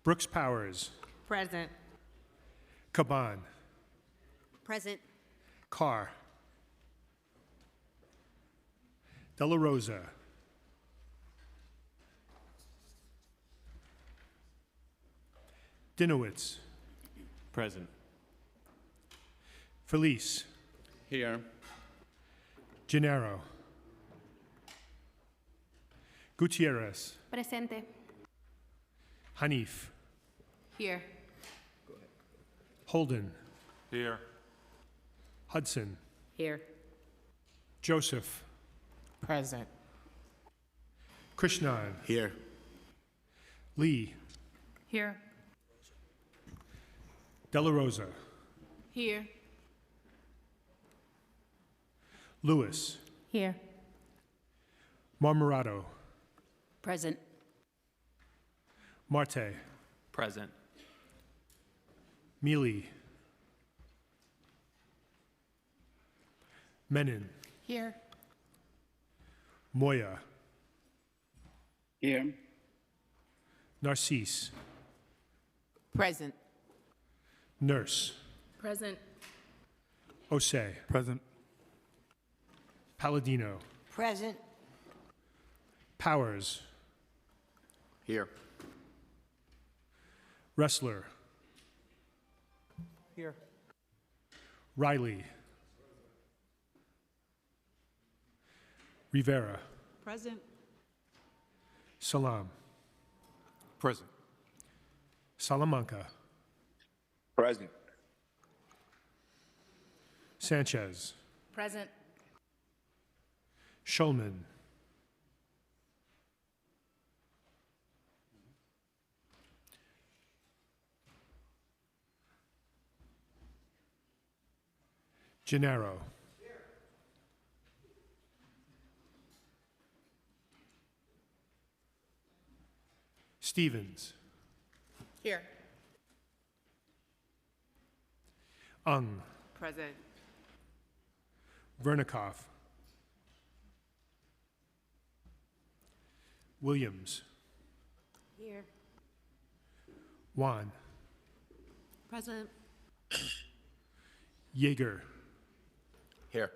Brooks Powers. Present. Caban. Present. Carr. Della Rosa. Dinowitz. Present. Felice. Here. Gennaro. Gutierrez. Presente. Hanif. Here. Holden. Here. Hudson. Here. Joseph. Present. Krishnan. Here. Lee. Here. Della Rosa. Here. Lewis. Here. Marmorato. Present. Marte. Present. Mealy. Menon. Here. Moya. Here. Narcisse. Present. Nurse. Present. Osei. Present. Palladino. Present. Powers. Here. Wrestler. Here. Riley. Rivera. Present. Salam. Present. Salamanca. Present. Sanchez. Present. Schulman. Gennaro. Stevens. Here. Ung. Present. Vernikoff. Williams. Here. Juan. Present. Yeager. Here.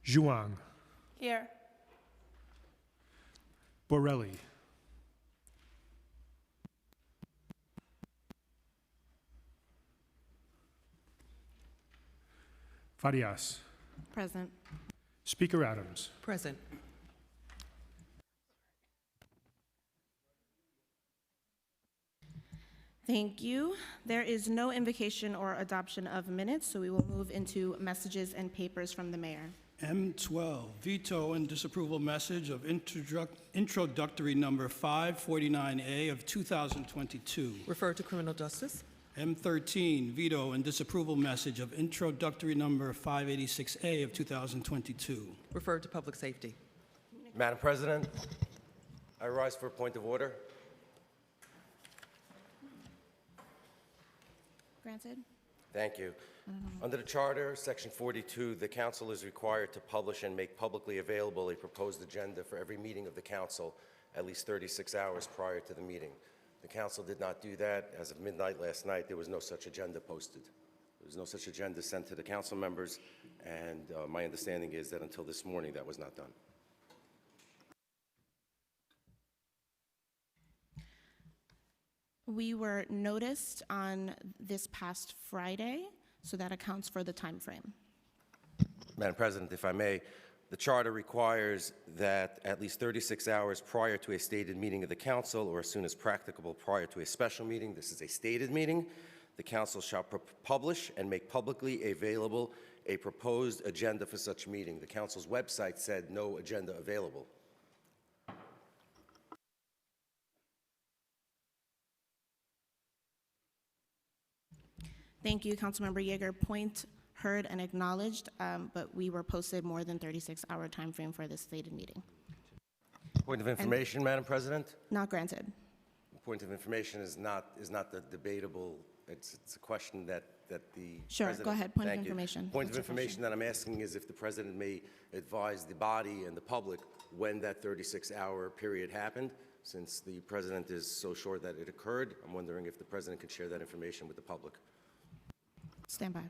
Zhuang. Here. Borelli. Farias. Present. Speaker Adams. Present. Thank you. There is no invocation or adoption of minutes, so we will move into messages and papers from the mayor. M12, veto and disapproval message of introductory number 549A of 2022. Refer to criminal justice. M13, veto and disapproval message of introductory number 586A of 2022. Refer to public safety. Madam President, I rise for a point of order. Granted. Thank you. Under the Charter, Section 42, the Council is required to publish and make publicly available a proposed agenda for every meeting of the Council at least 36 hours prior to the meeting. The Council did not do that. As of midnight last night, there was no such agenda posted. There was no such agenda sent to the Council members, and my understanding is that until this morning, that was not done. We were noticed on this past Friday, so that accounts for the time frame. Madam President, if I may, the Charter requires that at least 36 hours prior to a stated meeting of the Council, or as soon as practicable prior to a special meeting, this is a stated meeting, the Council shall publish and make publicly available a proposed agenda for such meeting. The Council's website said no agenda available. Thank you, Councilmember Yeager. Point heard and acknowledged, but we were posted more than 36-hour time frame for this stated meeting. Point of information, Madam President. Not granted. Point of information is not the debatable. It's a question that the Sure, President. go ahead. Point of Thank you. information. Point of What's your information that I'm asking is if the President may advise the body and the public when that 36-hour period happened, Since the president is so sure that it occurred, I'm wondering if the president could share that information with the public. Stand by.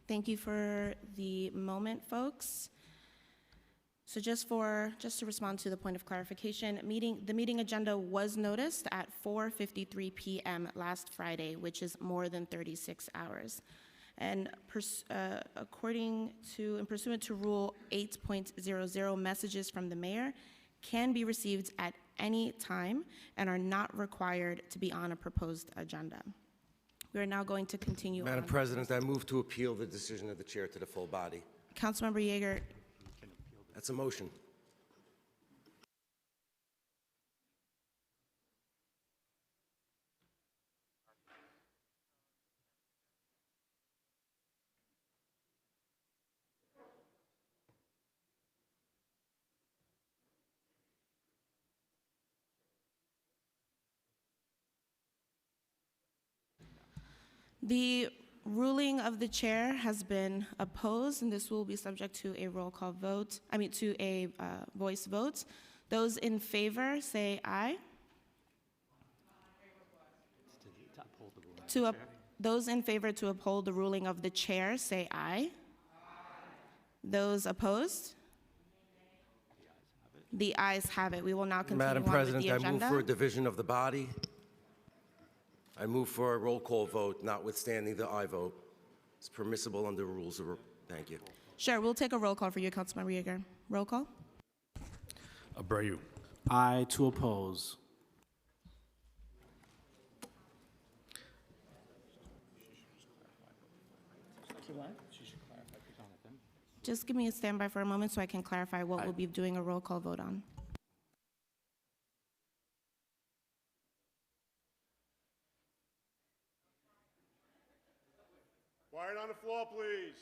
Thank you for the moment, folks. So just to respond to the point of clarification, the meeting agenda was noticed at 4:53 p.m. last Friday, which is more than 36 hours. And pursuant to Rule 8.00, messages from the mayor can be received at any time and are not required to be on a proposed agenda. We are now going to continue Madam on. President, I move to appeal the decision of the chair to the full body. Councilmember Yeager, That's a motion. The ruling of the chair has been opposed, and this will be subject to a roll call vote, to a voice vote. Those in favor, say aye. Those in favor to uphold the ruling of the chair, say aye. Those opposed? The ayes have it. We will now continue Madam on with President, the I move agenda. for a division of the body. I move for a roll call vote, notwithstanding the aye vote. It's permissible under rules of, thank you. Sure, we'll take a roll call for you, Councilmember Yeager. Roll call? Abreu. Aye to oppose. Just give me a standby for a moment so I can clarify what we'll be doing a roll call vote on. Quiet on the floor, please.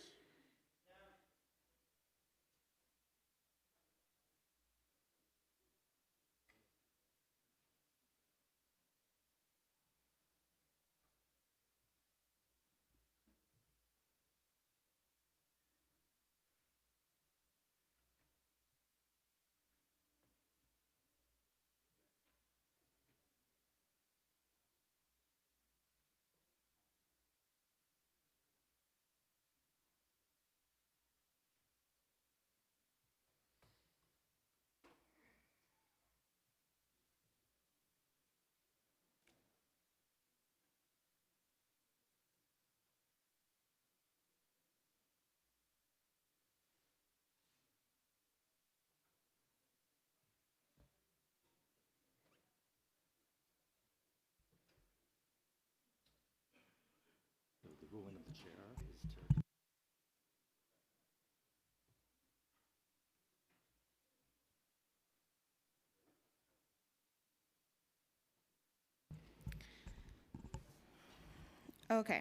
Okay.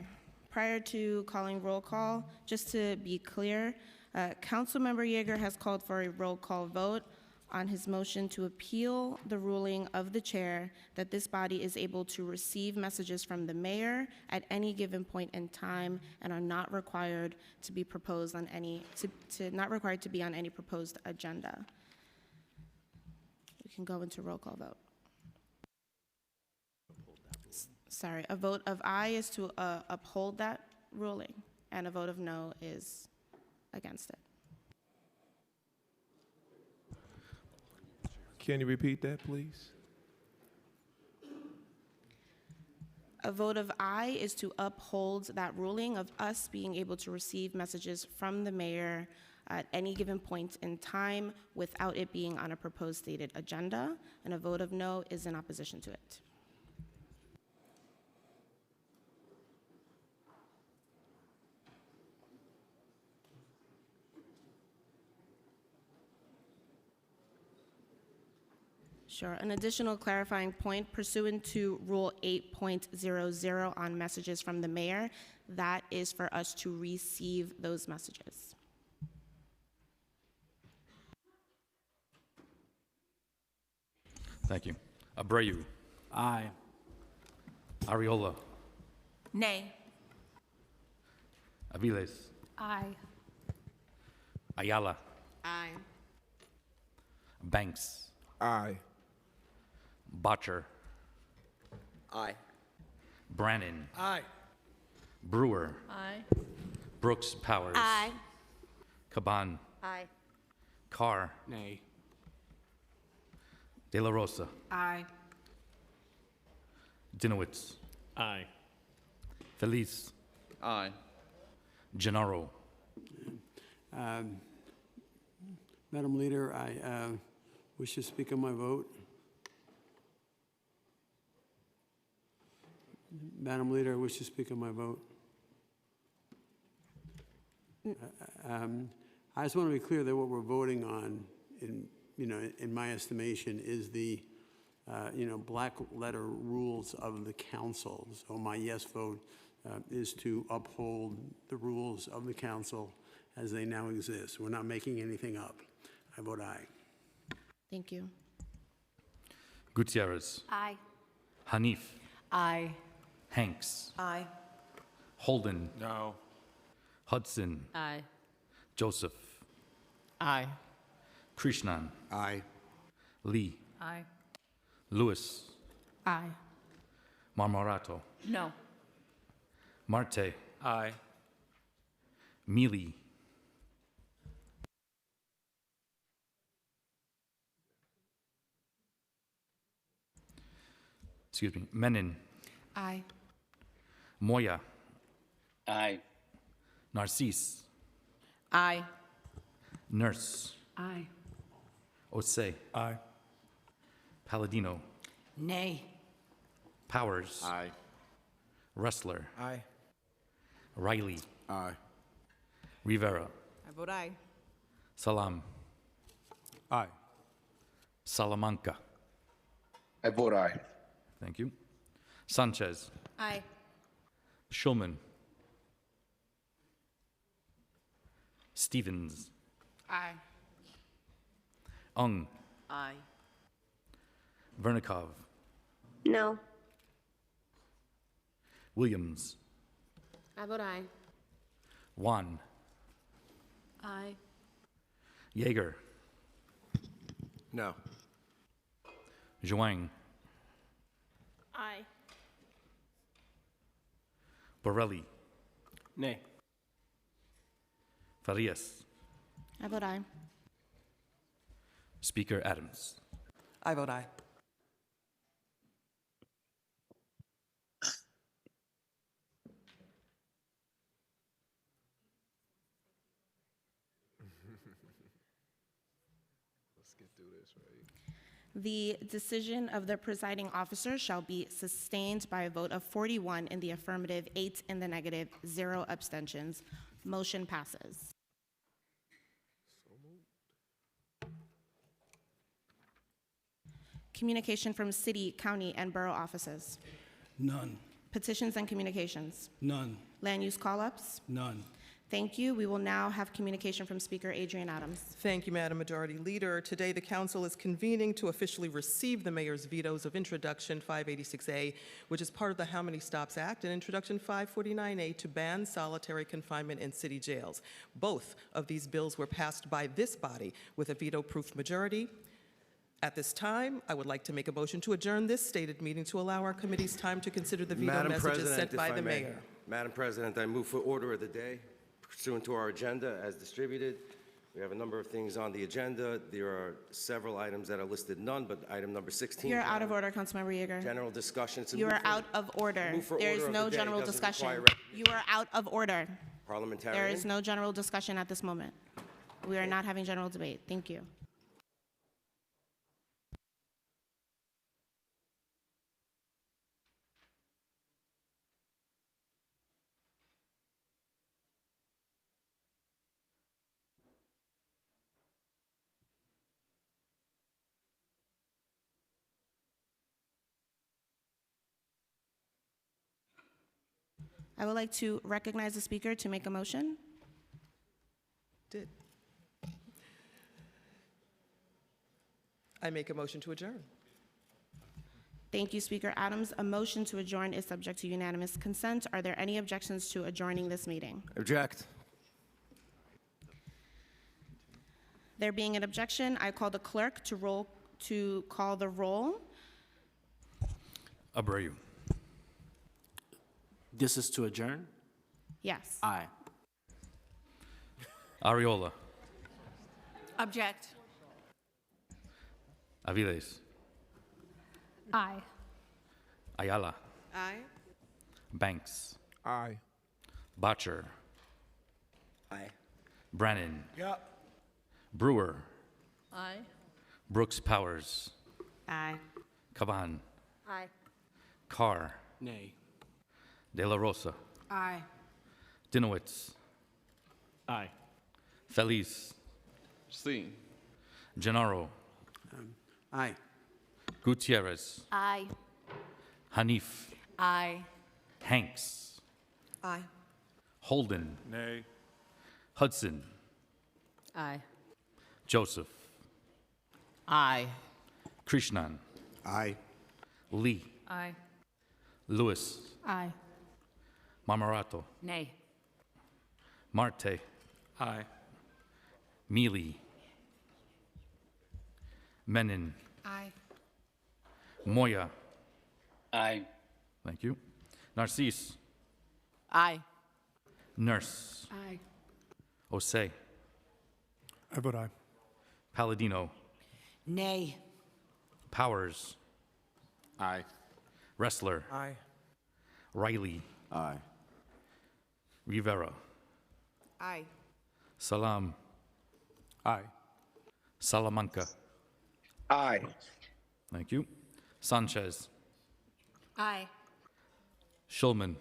Prior to calling roll call, just to be clear, Councilmember Yeager has called for a roll call vote on his motion to appeal the ruling of the chair that this body is able to receive messages from the mayor at any given point in time and are not required to be proposed on not required to be on any proposed agenda. We can go into roll call vote. Sorry, a vote of aye is to uphold that ruling, and a vote of no is against it. Can you repeat that, please? A vote of aye is to uphold that ruling of us being able to receive messages from the mayor at any given point in time without it being on a proposed stated agenda, and a vote of no is in opposition to it. Sure. An additional clarifying point pursuant to Rule 8.00 on messages from the mayor, that is for us to receive those messages. Thank you. Abreu. Aye. Ariola. Nay. Aviles. Aye. Ayala. Aye. Banks. Aye. Botcher. Aye. Brannon. Aye. Brewer. Aye. Brooks Powers. Aye. Caban. Aye. Carr. Nay. De La Rosa. Aye. Dinowitz. Aye. Feliz. Aye. Gennaro. Madam Leader, I wish to speak on my vote. Madam Leader, I wish to speak on my vote. I just want to be clear that what we're voting on, in my estimation, is the black letter rules of the council. So my yes vote is to uphold the rules of the council as they now exist. We're not making anything up. I vote aye. Thank you. Gutierrez. Aye. Hanif. Aye. Hanks. Aye. Holden, No. Hudson, Aye. Joseph, Aye. Krishnan, Aye. Lee, Aye. Lewis, Aye. Marmorato, No. Marte, Aye. Mealy, Menon, Aye. Moya, Aye. Narcisse, Aye. Nurse, Aye. Osei, Aye. Palladino, Nay. Powers, Aye. Rustler, Aye. Riley, Aye. Rivera, I vote aye. Salam, Aye. Salamanca. I vote aye. Thank you. Sanchez, Aye. Schulman, Stevens, Aye. Ung, Aye. Vernikov, No. Williams, I vote aye. Wan, Aye. Yeager, No. Zhuang, Aye. Borelli, Nay. Farias, I vote aye. Speaker Adams. I vote aye. The decision of the presiding officer shall be sustained by a vote of 41 in the affirmative, 8 in the negative, 0 abstentions. Motion passes. Communication from city, county, and borough offices. None. Petitions and communications. None. Land use call-ups. None. Thank you. We will now have communication from Speaker Adrian Adams. Thank you, Madam Majority Leader. Today, the council is convening to officially receive the mayor's vetoes of Introduction 586A, which is part of the How Many Stops Act, and Introduction 549A to ban solitary confinement in city jails. Both of these bills were passed by this body with a veto-proof majority. At this time, I would like to make a motion to adjourn this stated meeting to allow our committees time to consider the veto Madam messages President, sent if by I the may. mayor. Madam President, I move for order of the day pursuant to our agenda as distributed. We have a number of things on the agenda. There are several items that are listed none, but item number 16. You're out of order, Councilmember Yeager. General discussion. It's a You move are for out of order. move for There order is of no the day. general Doesn't discussion. require You are out of order. Parliamentarian. There is no general discussion at this moment. We are not having general debate. Thank you. I would like to recognize the speaker to make a motion. Did. I make a motion to adjourn. Thank you, Speaker Adams. A motion to adjourn is subject to unanimous consent. Are there any objections to adjourning this meeting? Object. There being an objection, I call the clerk to call the roll. Abreu, This is to adjourn? Yes. Aye. Ariola, Object. Aviles, Aye. Ayala, Aye. Banks, Aye. Botcher, Aye. Brannan, Yep. Brewer, Aye. Brooks Powers, Aye. Caban, Aye. Carr, Nay. De La Rosa, Aye. Dinowitz, Aye. Feliz, C. Gennaro, Aye. Gutierrez, Aye. Hanif, Aye. Hanks, Aye. Holden, Nay. Hudson, Aye. Joseph, Aye. Krishnan, Aye. Lee, Aye. Lewis, Aye. Marmorato, Nay. Marte, Aye. Mealy, Menon, Aye. Moya, Aye. thank you, Narcisse, Aye. Nurse, Aye. Osei, I vote aye. Palladino, Nay. Powers, Aye. Wrestler, Aye. Riley, Aye. Rivera, Aye. Salam, Aye. Salamanca, Aye. thank you, Sanchez, Aye. Schulman,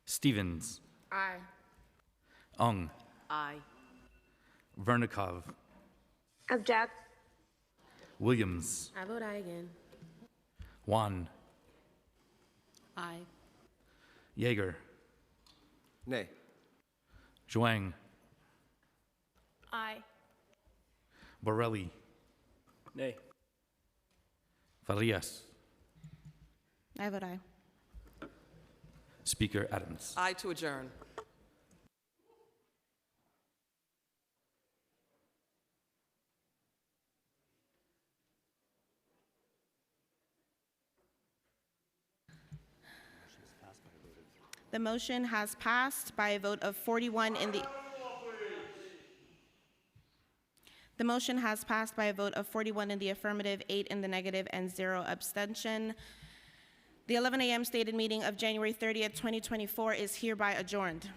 Stevens, Aye. Ung, Aye. Vernikov, Object. Williams, I vote aye again. Juan, Aye. Yeager, Nay. Zhuang, Aye. Borelli, Nay. Farias, I vote aye. Speaker Adams. Aye to adjourn. The motion has passed by a vote of 41 in the... The motion has passed by a vote of 41 in the affirmative, 8 in the negative, and 0 abstention. The 11 a.m. stated meeting of January 30th, 2024 is hereby adjourned.